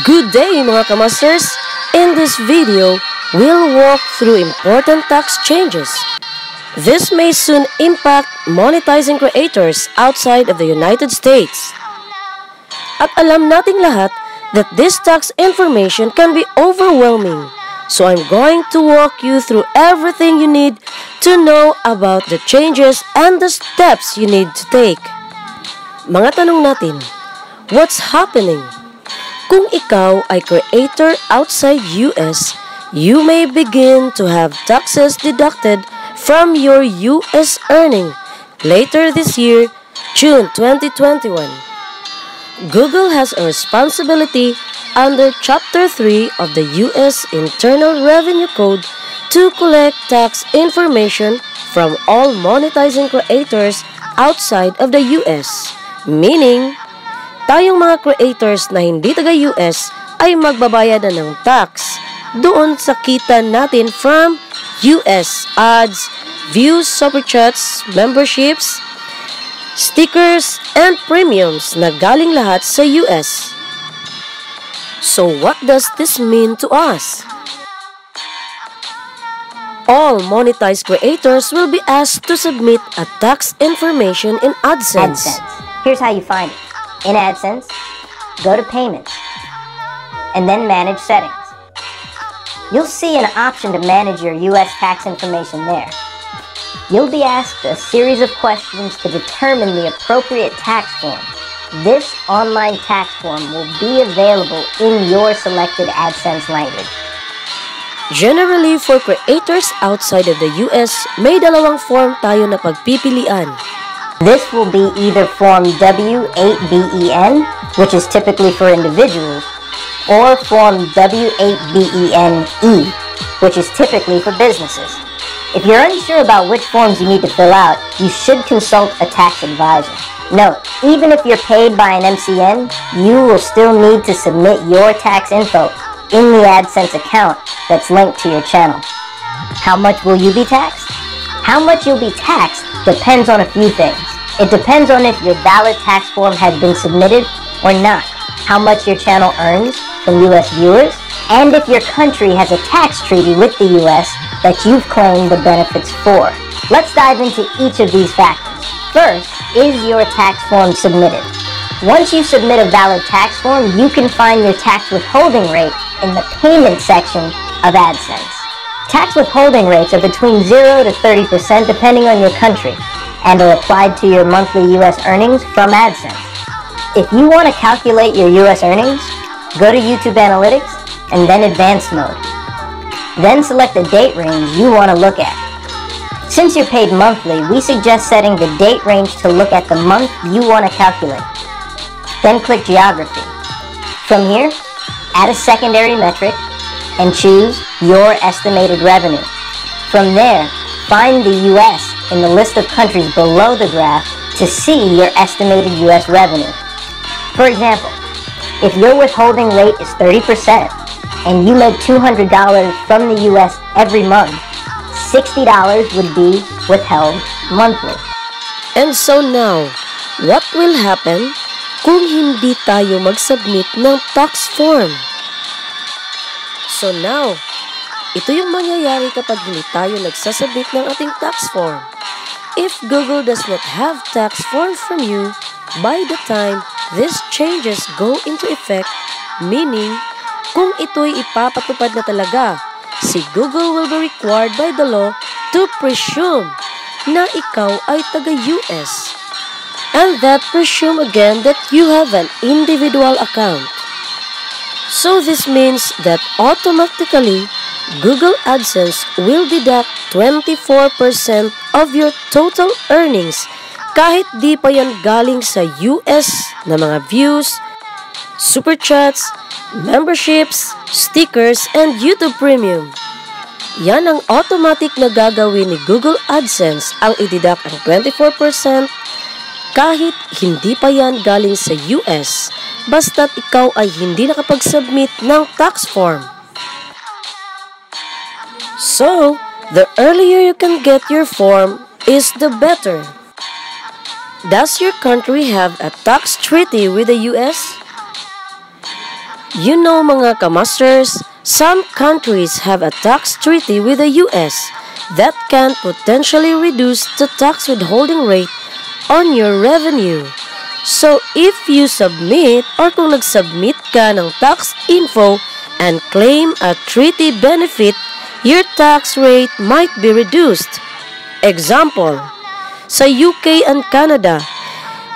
Good day mga kamasters! In this video, we'll walk through important tax changes. This may soon impact monetizing creators outside of the United States. At alam nating lahat that this tax information can be overwhelming. So I'm going to walk you through everything you need to know about the changes and the steps you need to take. Mga tanong natin, what's happening? Kung ikaw ay creator outside US, you may begin to have taxes deducted from your US earning later this year, June 2021. Google has a responsibility under Chapter 3 of the US Internal Revenue Code to collect tax information from all monetizing creators outside of the US, meaning tayong mga creators na hindi taga-US ay magbabayad na ng tax doon sa kita natin from US ads, views, super chats, memberships, stickers, and premiums na galing lahat sa US. So what does this mean to us? All monetized creators will be asked to submit a tax information in AdSense. Here's how you find it. In AdSense, go to Payments, and then Manage Settings. You'll see an option to manage your U.S. tax information there. You'll be asked a series of questions to determine the appropriate tax form. This online tax form will be available in your selected AdSense language. Generally, for creators outside of the US, may dalawang form tayo na pagpipilian. This will be either Form W8BEN, which is typically for individuals, or Form W8BENE, which is typically for businesses. If you're unsure about which forms you need to fill out, you should consult a tax advisor. Note, even if you're paid by an MCN, you will still need to submit your tax info in the AdSense account that's linked to your channel. How much will you be taxed? How much you'll be taxed depends on a few things. It depends on if your valid tax form has been submitted or not, how much your channel earns from US viewers, and if your country has a tax treaty with the US that you've claimed the benefits for. Let's dive into each of these factors. First, is your tax form submitted? Once you submit a valid tax form, you can find your tax withholding rate in the payment section of AdSense. Tax withholding rates are between 0 to 30% depending on your country and are applied to your monthly US earnings from AdSense. If you want to calculate your US earnings, go to YouTube Analytics and then Advanced Mode. Then select the date range you want to look at. Since you're paid monthly, we suggest setting the date range to look at the month you want to calculate. Then click Geography. From here, add a secondary metric and choose your estimated revenue. From there, find the US in the list of countries below the graph to see your estimated US revenue. For example, if your withholding rate is 30% and you make $200 from the US every month, $60 would be withheld monthly. And so now, what will happen kung hindi tayo mag-submit ng tax form? So now, ito yung mangyayari kapag hindi tayo nagsasubmit ng ating tax form. If Google does not have tax form from you, by the time these changes go into effect, meaning kung ito'y ipapatupad na talaga, si Google will be required by the law to presume na ikaw ay taga-US. And that presume again that you have an individual account. So this means that automatically, Google AdSense will deduct 24% of your total earnings kahit di pa yan galing sa US na mga views, super chats, memberships, stickers, and YouTube Premium. Yan ang automatic na gagawin ni Google AdSense ang i-deduct ang 24% kahit hindi pa yan galing sa US basta't ikaw ay hindi nakapag-submit ng tax form. So, the earlier you can get your form is the better. Does your country have a tax treaty with the US? You know mga kamasters, some countries have a tax treaty with the US that can potentially reduce the tax withholding rate on your revenue. So if you submit or kung nag-submit ka ng tax info and claim a treaty benefit, your tax rate might be reduced. Example, sa UK and Canada,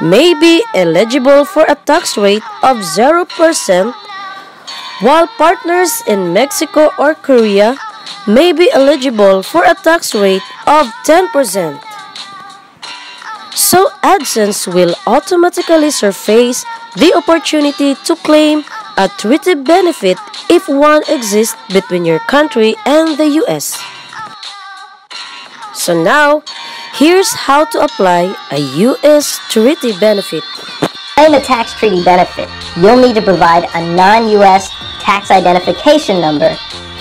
may be eligible for a tax rate of 0%, while partners in Mexico or Korea may be eligible for a tax rate of 10%. So AdSense will automatically surface the opportunity to claim a treaty benefit if one exists between your country and the US. So now, here's how to apply a US treaty benefit. To claim a tax treaty benefit, you'll need to provide a non-US tax identification number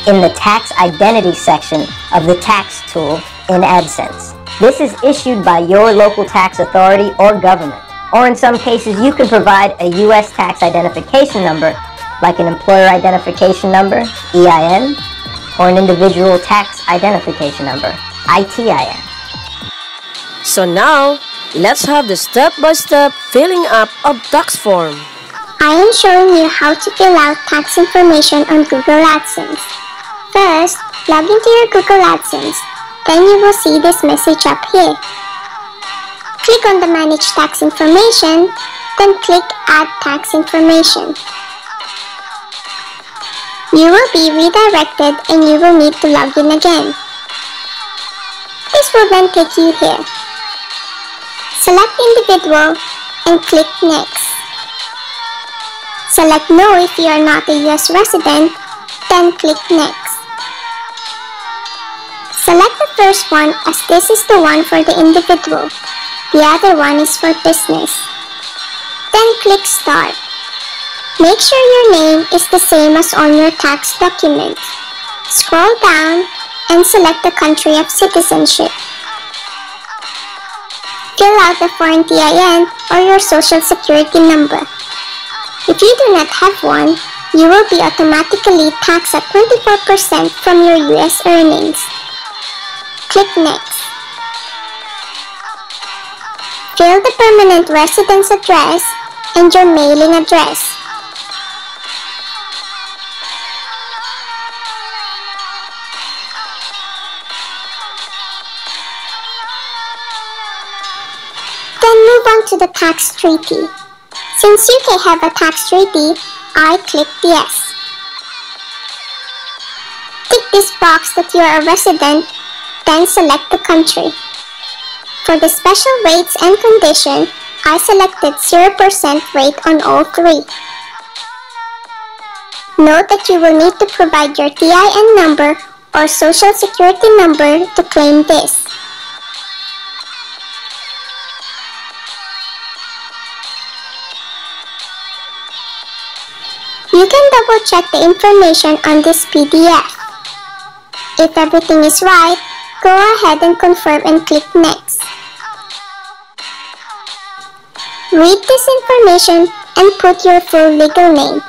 in the tax identity section of the tax tool in AdSense. This is issued by your local tax authority or government, or in some cases you can provide a US tax identification number like an employer identification number, EIN, or an individual tax identification number, ITIN. So now, let's have the step-by-step filling up of tax form. I am showing you how to fill out tax information on Google AdSense. First, log into your Google AdSense. Then you will see this message up here. Click on the Manage Tax Information, then click Add Tax Information. You will be redirected and you will need to log in again. This will then take you here. Select Individual and click Next. Select No if you are not a US resident, then click Next. Select the first one as this is the one for the individual. The other one is for business. Then click Start. Make sure your name is the same as on your tax document. Scroll down and select the country of citizenship. Fill out the foreign TIN or your social security number. If you do not have one, you will be automatically taxed at 24% from your US earnings. Click Next. Fill the permanent residence address and your mailing address. Then move on to the tax treaty. Since UK have a tax treaty, I click Yes. Tick this box that you are a resident, then select the country. For the special rates and condition, I selected 0% rate on all three. Note that you will need to provide your TIN number or social security number to claim this. You can double check the information on this PDF. If everything is right, go ahead and confirm and click Next. Read this information and put your full legal name.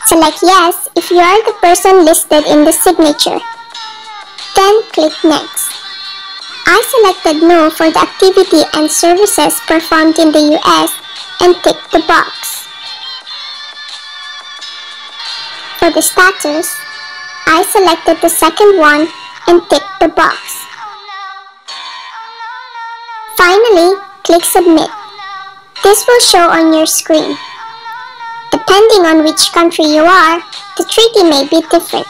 Select Yes if you are the person listed in the signature. Then click Next. I selected No for the activity and services performed in the US and tick the box. For the status, I selected the second one and ticked the box. Finally, click Submit. This will show on your screen. Depending on which country you are, the treaty may be different.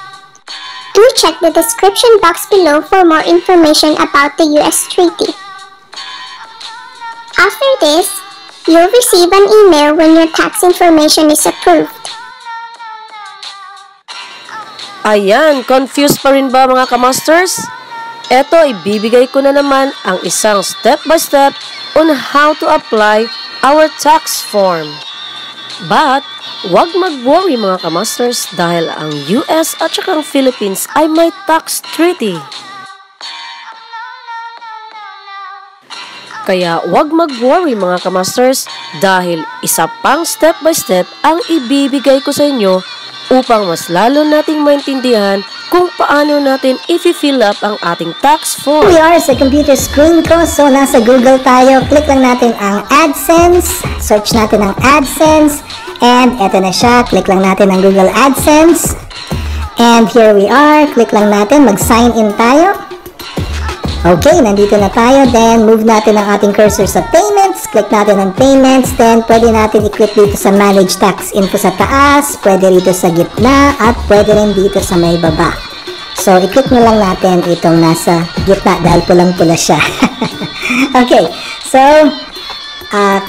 Do check the description box below for more information about the US treaty. After this, you'll receive an email when your tax information is approved. Ayan, confused pa rin ba mga kamasters? Eto, ibibigay ko na naman ang isang step-by-step on how to apply our tax form. But, wag mag-worry mga kamasters dahil ang US at saka ang Philippines ay may tax treaty. Kaya wag mag-worry mga kamasters dahil isa pang step by step ang ibibigay ko sa inyo upang mas lalo nating maintindihan kung paano natin i-fill up ang ating tax form. We are sa computer screen ko. So, nasa Google tayo. Click lang natin ang AdSense. Search natin ang AdSense. And eto na siya. Click lang natin ang Google AdSense. And here we are. Click lang natin. Mag-sign in tayo. Okay, nandito na tayo. Then, move natin ang ating cursor sa payments. Click natin ang payments. Then, pwede natin i-click dito sa manage tax info sa taas. Pwede dito sa gitna. At pwede rin dito sa may baba. So, i-click na lang natin itong nasa gitna dahil pulang-pula siya. Okay, so,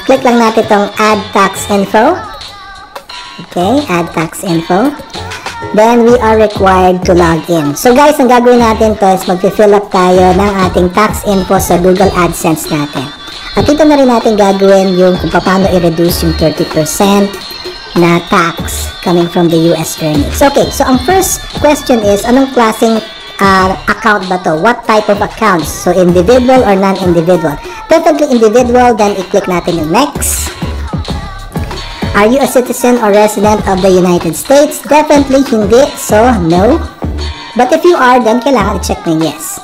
click lang natin itong add tax info. Okay, add tax info. Then, we are required to log in. So, guys, ang gagawin natin to is mag-fill up tayo ng ating tax info sa Google AdSense natin. At ito na rin natin gagawin yung kung paano i-reduce yung 30% na tax coming from the US earnings. Okay, so ang first question is, anong klaseng account ba to? What type of accounts? So, individual or non-individual? Definitely individual, then i-click natin yung next. Are you a citizen or resident of the United States? Definitely hindi. So, no. But if you are, then kailangan i-check na yes.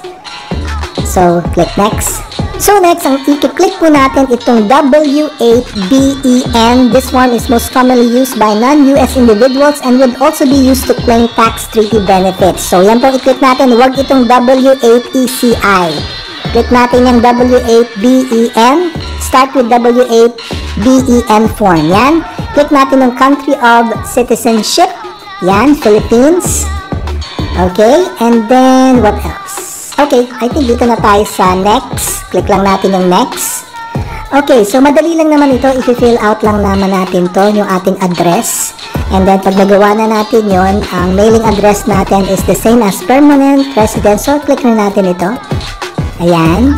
So, click next. So, next, ang i-click po natin itong W8BEN. This one is most commonly used by non-US individuals and would also be used to claim tax treaty benefits. So, yan po i-click natin. Huwag itong W8ECI. Click natin yung W8BEN. Start with W8BEN form. Yan. Click natin yung country of citizenship. Yan, Philippines. Okay, and then what else? Okay, I think dito na tayo sa next. Click lang natin yung next. Okay, so madali lang naman ito. I-fill out lang naman natin to, yung ating address. And then pag nagawa na natin yon, ang mailing address natin is the same as permanent resident. So, click na natin ito. Ayan.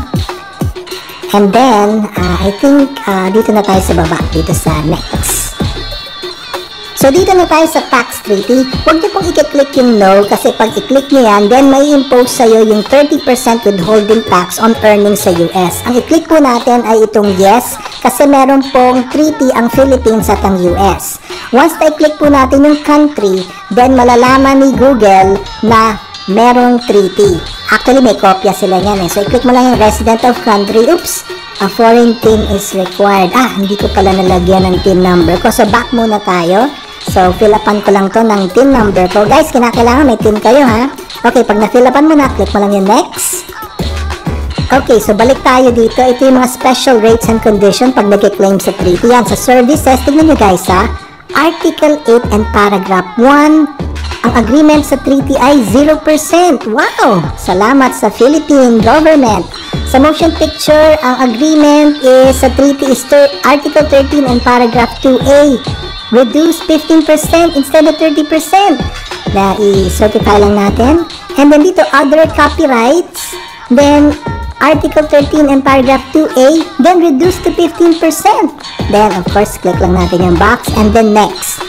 And then, I think dito na tayo sa baba, dito sa next. So, dito na tayo sa tax treaty. Huwag niyo pong i-click yung no kasi pag i-click niyo yan, then may impose sa'yo yung 30% withholding tax on earnings sa US. Ang i-click po natin ay itong yes kasi meron pong treaty ang Philippines at ang US. Once na i-click po natin yung country, then malalaman ni Google na merong treaty. Actually, may kopya sila yan eh. So, i-click mo lang yung resident of country. Oops! A foreign TIN is required. Hindi ko pala nalagyan ng TIN number ko. So, back muna tayo. So, fill upan ko lang to ng TIN number ko. Guys, kinakailangan may TIN kayo, ha? Okay, pag na-fill upan mo na, click mo lang yung next. Okay, so balik tayo dito. Ito yung mga special rates and condition pag nag-claim sa treaty. Yan, sa services. Tignan nyo guys, ha? Article 8 and paragraph 1. Ang agreement sa treaty ay 0%. Wow! Salamat sa Philippine government. Sa motion picture, ang agreement is sa treaty is Article 13 and paragraph 2A. Reduce 15% instead of 30%. Na i-certify lang natin. And then dito, other copyrights. Then, Article 13 and paragraph 2A. Then, reduce to 15%. Then, of course, click lang natin yung box. And then, next.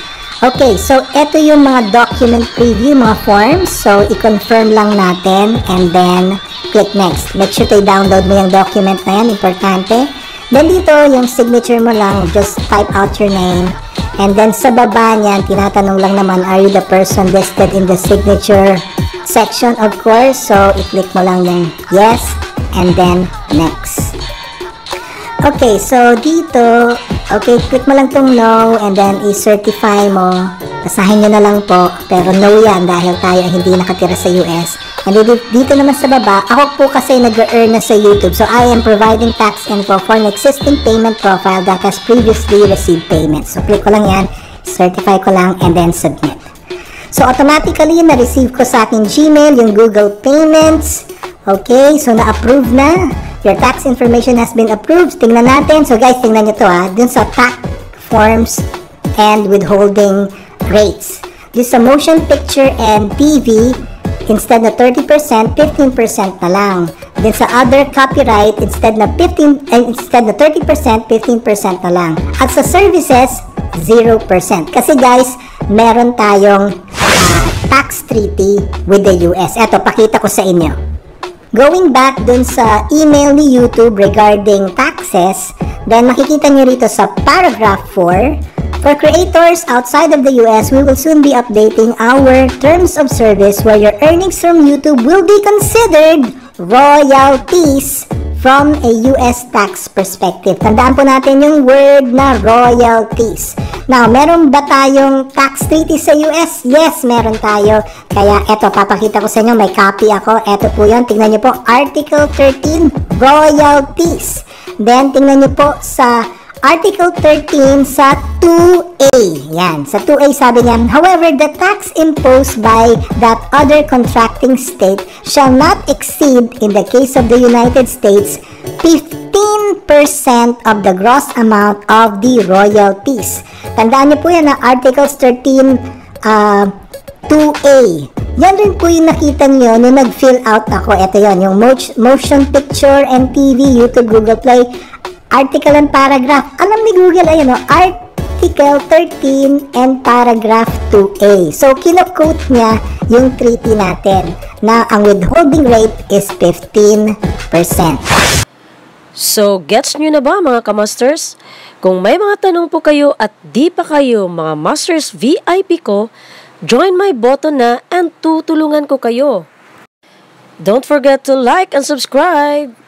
Okay, so ito yung mga document preview, mga forms. So, i-confirm lang natin and then click next. Make sure to download mo yung document na yan, importante. Then dito, yung signature mo lang, just type out your name. And then sa baba niyan, tinatanong lang naman, are you the person listed in the signature section, of course. So, i-click mo lang yung yes and then next. Okay, so dito, okay, click mo lang tong no and then i-certify mo. Basahin nyo na lang po, pero no yan dahil tayo ay hindi nakatira sa US. And dito naman sa baba, ako po kasi nag-earn na sa YouTube. So, I am providing tax info for an existing payment profile that has previously received payment. So, click ko lang yan, certify ko lang, and then submit. So, automatically, na-receive ko sa aking Gmail yung Google Payments. Okay, so na-approve na. Your tax information has been approved. Tingnan natin. So guys, tingnan nyo to ha. Dun sa tax forms and withholding rates. Dun sa motion picture and TV, instead na 30%, 15% na lang. Dun sa other copyright, instead na 30%, 15% na lang. At sa services, 0%. Kasi guys, meron tayong tax treaty with the US. Eto, pakita ko sa inyo. going back dun sa email ni YouTube regarding taxes, then makikita nyo rito sa paragraph 4, for creators outside of the US, we will soon be updating our terms of service where your earnings from YouTube will be considered royalties from a US tax perspective. Tandaan po natin yung word na royalties. Now, meron ba tayong tax treaty sa US? Yes, meron tayo. Kaya eto, papakita ko sa inyo, may copy ako. Eto po yun, tingnan nyo po, Article 13, royalties. Then, tingnan nyo po sa Article 13 sa 2A. Yan, sa 2A sabi niya, however, the tax imposed by that other contracting state shall not exceed, in the case of the United States, 15% of the gross amount of the royalties. Tandaan niyo po yan na Articles 13 2A. Yan rin po yung nakita niyo nung nag-fill out ako. Ito yon, yung motion picture and TV, YouTube, Google Play, article and paragraph. Alam ni Google, ayun o, Article 13 and paragraph 2A. So, kino-quote niya yung treaty natin na ang withholding rate is 15%. So, gets nyo na ba mga kamasters? Kung may mga tanong po kayo at di pa kayo mga Masters VIP ko, join my button na and tutulungan ko kayo. Don't forget to like and subscribe!